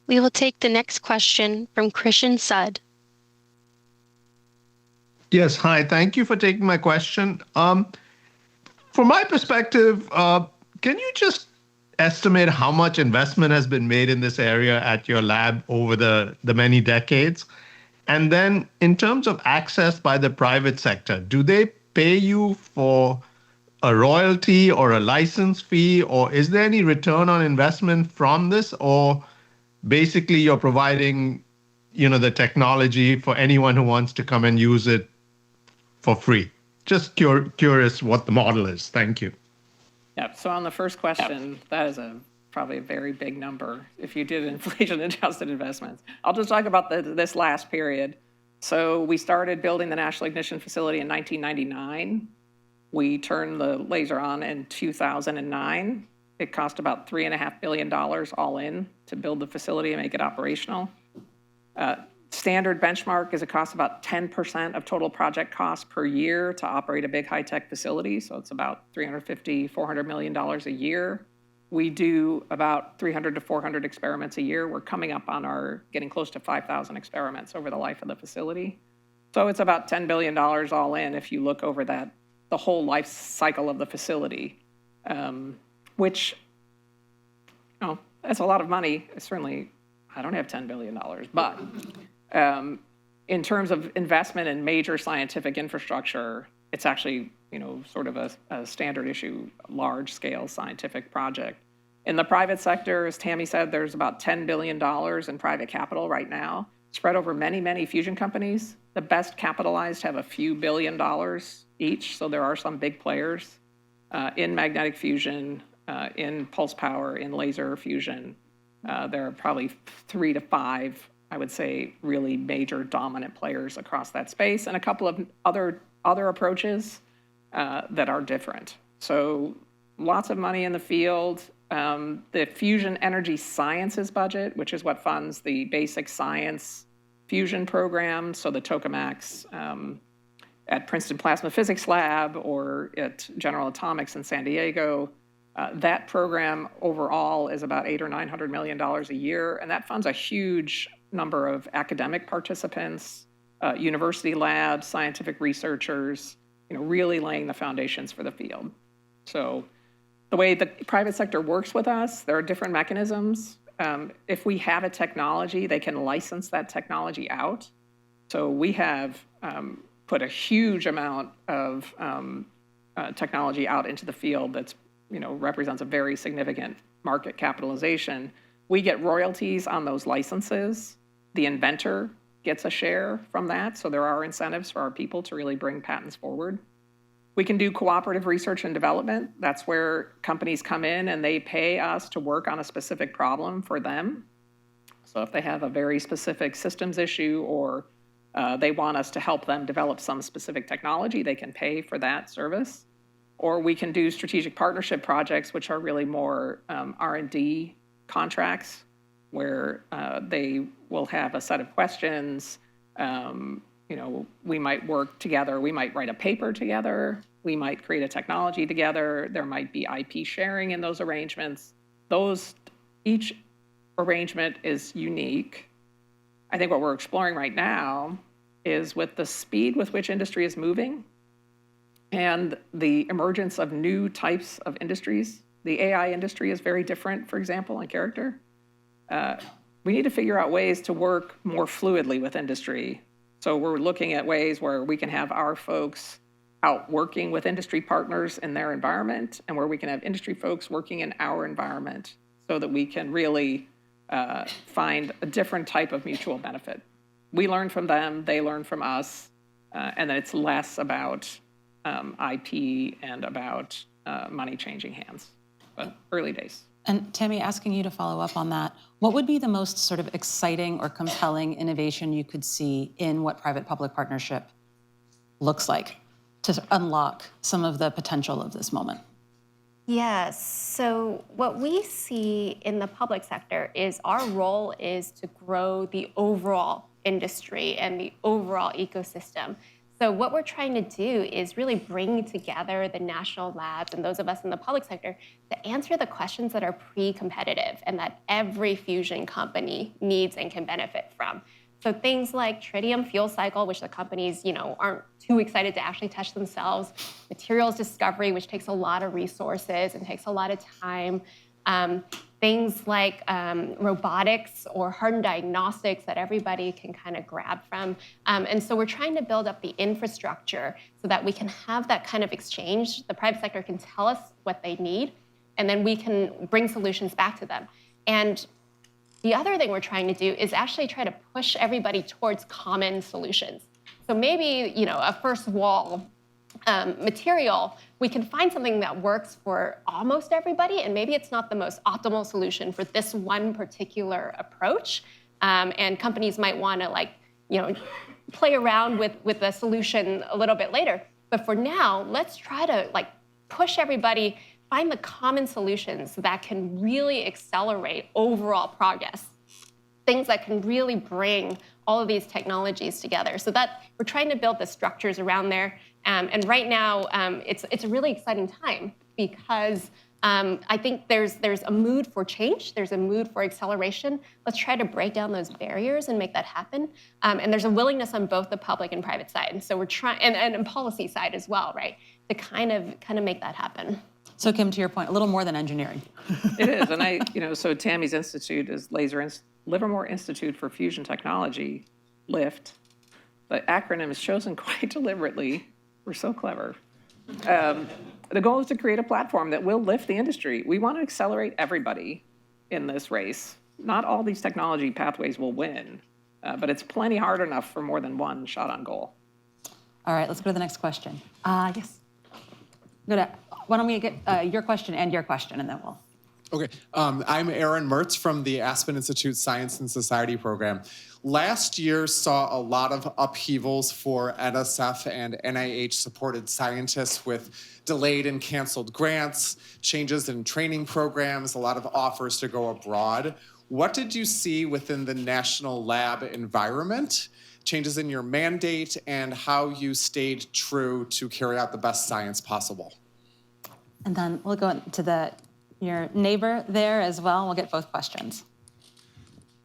We will take the next question from Christian Sudd. Yes, hi. Thank you for taking my question. From my perspective, can you just estimate how much investment has been made in this area at your lab over the many decades? And then in terms of access by the private sector, do they pay you for a royalty or a license fee, or is there any return on investment from this? Or basically you're providing, the technology for anyone who wants to come and use it for free? Just curious what the model is. Thank you. Yeah, so on the first question, that is probably a very big number if you did inflation-adjusted investments. I'll just talk about this last period. So we started building the National Ignition Facility in 1999. We turned the laser on in 2009. It cost about $3.5 billion all in to build the facility and make it operational. Standard benchmark is it costs about 10% of total project costs per year to operate a big high-tech facility. So it's about $350, $400 million a year. We do about 300 to 400 experiments a year. We're coming up on getting close to 5,000 experiments over the life of the facility. So it's about $10 billion all in if you look over the whole life cycle of the facility, which, that's a lot of money. Certainly, I don't have $10 billion, but in terms of investment in major scientific infrastructure, it's actually, sort of a standard issue, large-scale scientific project. In the private sector, as Tammy said, there's about $10 billion in private capital right now. spread over many, many fusion companies. The best capitalized have a few $1 billion each, so there are some big players in magnetic fusion, in pulse power, in laser fusion. There are probably 3 to 5, I would say, really major dominant players across that space, and a couple of other approaches that are different. So lots of money in the field. The Fusion Energy Sciences budget, which is what funds the basic science fusion program, so the tokamaks at Princeton Plasma Physics Lab or at General Atomics in San Diego, that program overall is about $800 or $900 million a year, and that funds a huge number of academic participants, university labs, scientific researchers, really laying the foundations for the field. So the way the private sector works with us, there are different mechanisms. If we have a technology, they can license that technology out. So we have put a huge amount of technology out into the field that's, represents a very significant market capitalization. We get royalties on those licenses. The inventor gets a share from that. So there are incentives for our people to really bring patents forward. We can do cooperative research and development. That's where companies come in and they pay us to work on a specific problem for them. So if they have a very specific systems issue or they want us to help them develop some specific technology, they can pay for that service. Or we can do strategic partnership projects, which are really more R&D contracts, where they will have a set of questions. We might work together. We might write a paper together. We might create a technology together. There might be IP sharing in those arrangements. Each arrangement is unique. I think what we're exploring right now is with the speed with which industry is moving and the emergence of new types of industries. The AI industry is very different, for example, in character. We need to figure out ways to work more fluidly with industry. So we're looking at ways where we can have our folks out working with industry partners in their environment and where we can have industry folks working in our environment so that we can really find a different type of mutual benefit. We learn from them, they learn from us, and then it's less about IP and about money changing hands, but early days. And Tammy, asking you to follow up on that, what would be the most sort of exciting or compelling innovation you could see in what private-public partnership looks like to unlock some of the potential of this moment? Yes, so what we see in the public sector is our role is to grow the overall industry and the overall ecosystem. So what we're trying to do is really bring together the national labs and those of us in the public sector to answer the questions that are pre-competitive and that every fusion company needs and can benefit from. So things like tritium fuel cycle, which the companies, aren't too excited to actually touch themselves, materials discovery, which takes a lot of resources and takes a lot of time, things like robotics or hardened diagnostics that everybody can kind of grab from. And so we're trying to build up the infrastructure so that we can have that kind of exchange. The private sector can tell us what they need, and then we can bring solutions back to them. And the other thing we're trying to do is actually try to push everybody towards common solutions. So maybe, a first wall material, we can find something that works for almost everybody, and maybe it's not the most optimal solution for this one particular approach. And companies might want to play around with the solution a little bit later. But for now, let's try to push everybody, find the common solutions that can really accelerate overall progress, things that can really bring all of these technologies together. So that we're trying to build the structures around there. And right now, it's a really exciting time because I think there's a mood for change. There's a mood for acceleration. Let's try to break down those barriers and make that happen. And there's a willingness on both the public and private side. And so we're trying, and policy side as well, right, to kind of make that happen. So Kim, to your point, a little more than engineering. It is, and so Tammy's institute is Livermore Institute for Fusion Technology, LIFT. The acronym is chosen quite deliberately. We're so clever. The goal is to create a platform that will lift the industry. We want to accelerate everybody in this race. Not all these technology pathways will win, But it's plenty hard enough for more than one shot on goal. All right, let's go to the next question. Yes. Why don't we get your question, and then we'll. Okay, I'm Aaron Mertz from the Aspen Institute Science and Society program. Last year saw a lot of upheavals for NSF and NIH-supported scientists with delayed and canceled grants, changes in training programs, a lot of offers to go abroad. What did you see within the national lab environment, changes in your mandate, and how you stayed true to carry out the best science possible? And then we'll go to your neighbor there as well. We'll get both questions.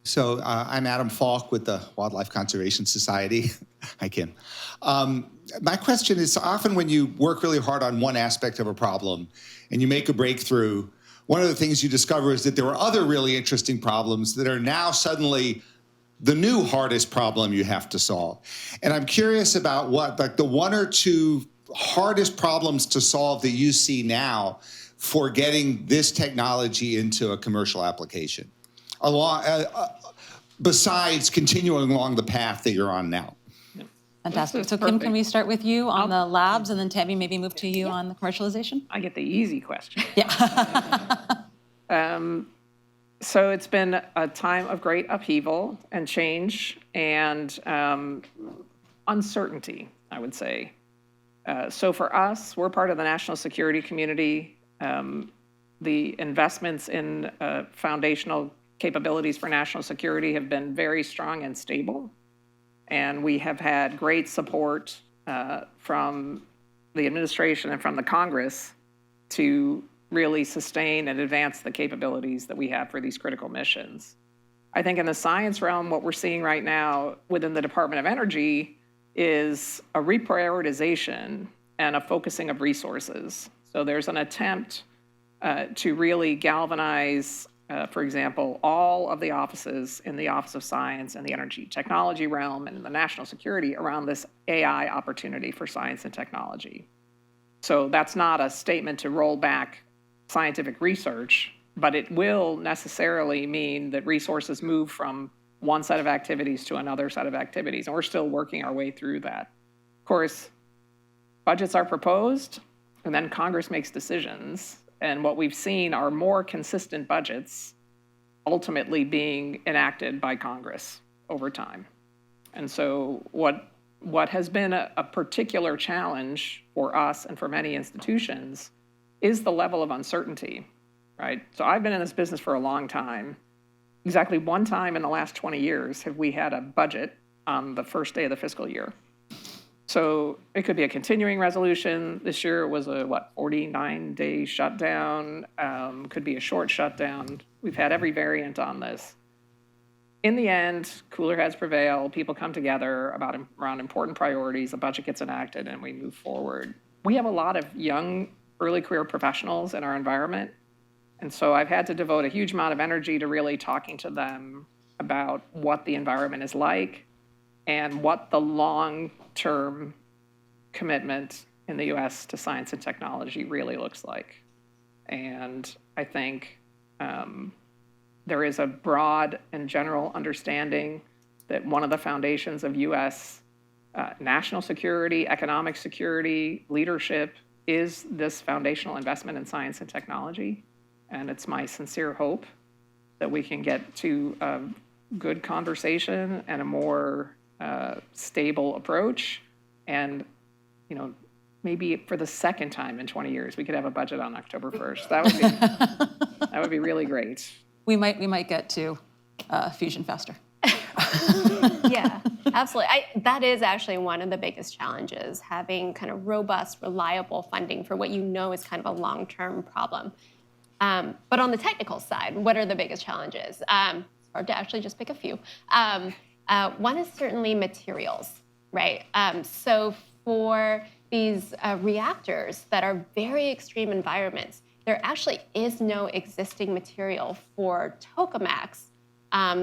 So I'm Adam Falk with the Wildlife Conservation Society. Hi, Kim. My question is, often when you work really hard on one aspect of a problem and you make a breakthrough, one of the things you discover is that there are other really interesting problems that are now suddenly the new hardest problem you have to solve. And I'm curious about what, like, the one or two hardest problems to solve that you see now for getting this technology into a commercial application, besides continuing along the path that you're on now. Fantastic. So Kim, can we start with you on the labs, and then Tabby, maybe move to you on the commercialization? I get the easy question. Yeah. So it's been a time of great upheaval and change and uncertainty, I would say. So for us, we're part of the national security community. The investments in foundational capabilities for national security have been very strong and stable. And we have had great support from the administration and from the Congress to really sustain and advance the capabilities that we have for these critical missions. I think in the science realm, what we're seeing right now within the Department of Energy is a reprioritization and a focusing of resources. So there's an attempt to really galvanize, for example, all of the offices in the Office of Science and the Energy Technology realm and in the national security around this AI opportunity for science and technology. So that's not a statement to roll back scientific research, but it will necessarily mean that resources move from one set of activities to another set of activities, and we're still working our way through that. Of course, budgets are proposed, and then Congress makes decisions, and what we've seen are more consistent budgets ultimately being enacted by Congress over time. And so what has been a particular challenge for us and for many institutions is the level of uncertainty, right? So I've been in this business for a long time. Exactly one time in the last 20 years have we had a budget on the first day of the fiscal year. So it could be a continuing resolution. This year it was a, 49-day shutdown. Could be a short shutdown. We've had every variant on this. In the end, cooler heads prevail. People come together around important priorities. The budget gets enacted, and we move forward. We have a lot of young, early career professionals in our environment. And so I've had to devote a huge amount of energy to really talking to them about what the environment is like and what the long-term commitment in the US to science and technology really looks like. And I think there is a broad and general understanding that one of the foundations of US national security, economic security, leadership is this foundational investment in science and technology. And it's my sincere hope that we can get to a good conversation and a more stable approach. And, maybe for the second time in 20 years, we could have a budget on October 1st. That would be really great. We might get to fusion faster. Yeah, absolutely. That is actually one of the biggest challenges, having kind of robust, reliable funding for what is kind of a long-term problem. But on the technical side, what are the biggest challenges? It's hard to actually just pick a few. One is certainly materials, right? So for these reactors that are very extreme environments, there actually is no existing material for tokamaks,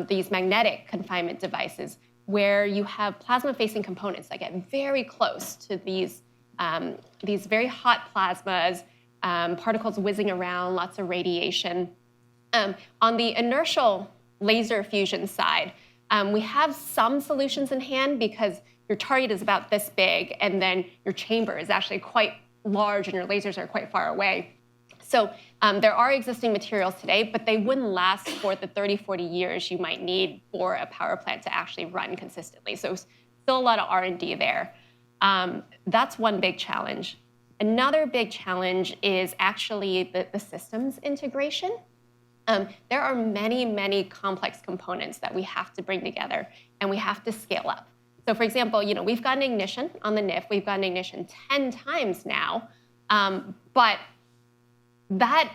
these magnetic confinement devices, where you have plasma-facing components that get very close to these very hot plasmas, particles whizzing around, lots of radiation. On the inertial laser fusion side, We have some solutions in hand because your target is about this big, and then your chamber is actually quite large, and your lasers are quite far away. So there are existing materials today, but they wouldn't last for the 30, 40 years you might need for a power plant to actually run consistently. So still a lot of R&D there. That's one big challenge. Another big challenge is actually the systems integration. There are many, many complex components that we have to bring together, and we have to scale up. So for example, we've gotten ignition on the NIF. We've gotten ignition 10 times now, but that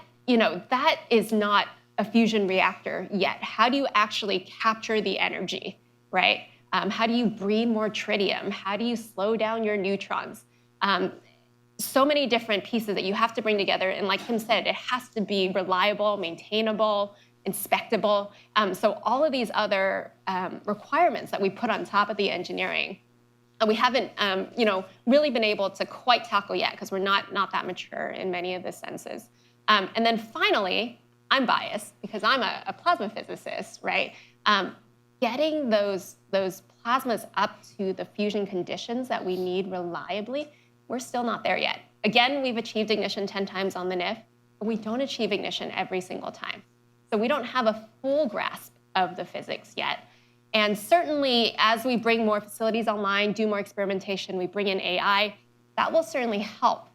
is not a fusion reactor yet. How do you actually capture the energy, right? How do you breed more tritium? How do you slow down your neutrons? So many different pieces that you have to bring together. And like Kim said, it has to be reliable, maintainable, inspectable. So all of these other requirements that we put on top of the engineering, we haven't really been able to quite tackle yet because we're not that mature in many of the senses. And then finally, I'm biased because I'm a plasma physicist, right? Getting those plasmas up to the fusion conditions that we need reliably, we're still not there yet. Again, we've achieved ignition 10 times on the NIF, but we don't achieve ignition every single time. So we don't have a full grasp of the physics yet. And certainly, as we bring more facilities online, do more experimentation, we bring in AI, that will certainly help.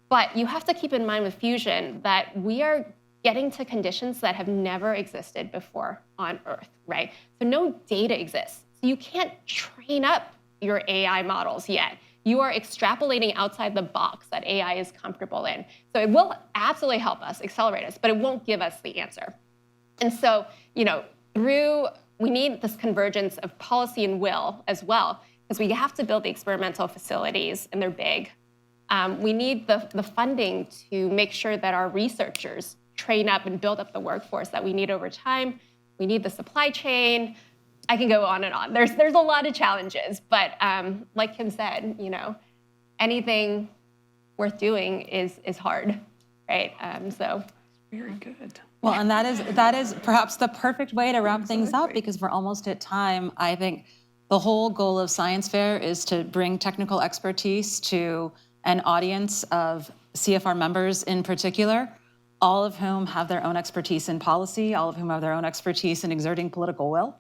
But you have to keep in mind with fusion that we are getting to conditions that have never existed before on Earth, right? So no data exists. So you can't train up your AI models yet. You are extrapolating outside the box that AI is comfortable in. So it will absolutely help us, accelerate us, but it won't give us the answer. And so, we need this convergence of policy and will as well, because we have to build the experimental facilities, and they're big. We need the funding to make sure that our researchers train up and build up the workforce that we need over time. We need the supply chain. I can go on and on. There's a lot of challenges, but like Kim said, anything worth doing is hard, right? So Very good. Well, and that is perhaps the perfect way to wrap things up because we're almost at time. I think the whole goal of Science Fair is to bring technical expertise to an audience of CFR members in particular, all of whom have their own expertise in policy, all of whom have their own expertise in exerting political will.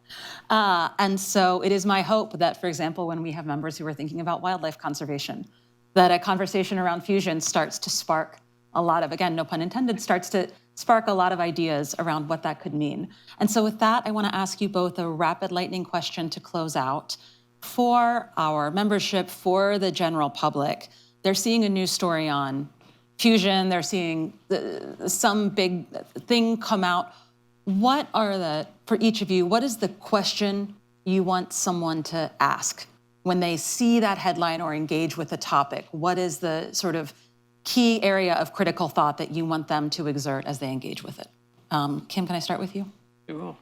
And so it is my hope that, for example, when we have members who are thinking about wildlife conservation, that a conversation around fusion starts to spark a lot of, again, no pun intended, starts to spark a lot of ideas around what that could mean. And so with that, I want to ask you both a rapid lightning question to close out. For our membership, for the general public, they're seeing a news story on fusion, they're seeing some big thing come out. For each of you, what is the question you want someone to ask when they see that headline or engage with the topic? What is the sort of key area of critical thought that you want them to exert as they engage with it? Kim, can I start with you? Cool.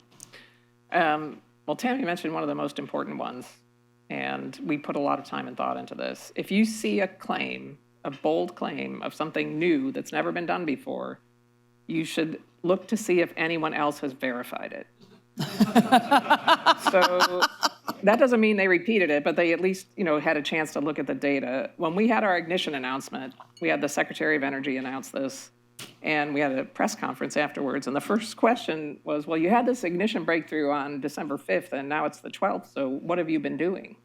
Well, Tammy mentioned one of the most important ones, and we put a lot of time and thought into this. If you see a claim, a bold claim of something new that's never been done before, you should look to see if anyone else has verified it. So that doesn't mean they repeated it, but they at least, had a chance to look at the data. When we had our ignition announcement, we had the Secretary of Energy announce this, and we had a press conference afterwards. And the first question was, well, you had this ignition breakthrough on December 5th, and now it's the 12th, so what have you been doing?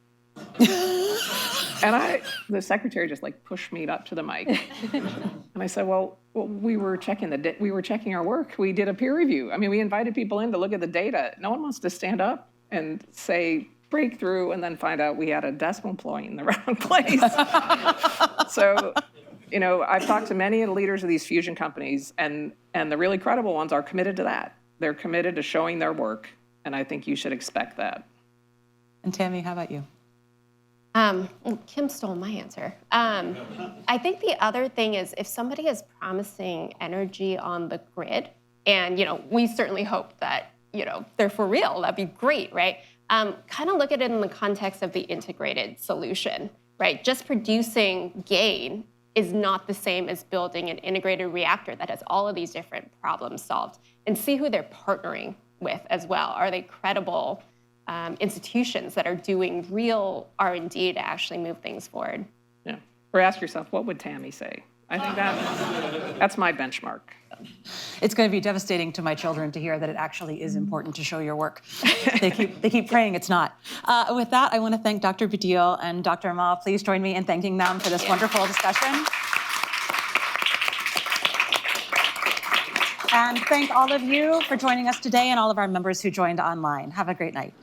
And the secretary just pushed me up to the mic. And I said, well, we were checking our work. We did a peer review. I mean, we invited people in to look at the data. No one wants to stand up and say breakthrough and then find out we had a decimal point in the wrong place. So, I've talked to many of the leaders of these fusion companies, and the really credible ones are committed to that. They're committed to showing their work, and I think you should expect that. And Tammy, how about you? Kim stole my answer. I think the other thing is if somebody is promising energy on the grid, and we certainly hope that they're for real, that'd be great, right? Kind of look at it in the context of the integrated solution, right? Just producing gain is not the same as building an integrated reactor that has all of these different problems solved, and see who they're partnering with as well. Are they credible institutions that are doing real R&D to actually move things forward. Yeah. Or ask yourself, what would Tammy say? I think that's my benchmark. It's going to be devastating to my children to hear that it actually is important to show your work. They keep praying it's not. With that, I want to thank Dr. Badil and Dr. Amal. Please join me in thanking them for this wonderful discussion. And thank all of you for joining us today and all of our members who joined online. Have a great night.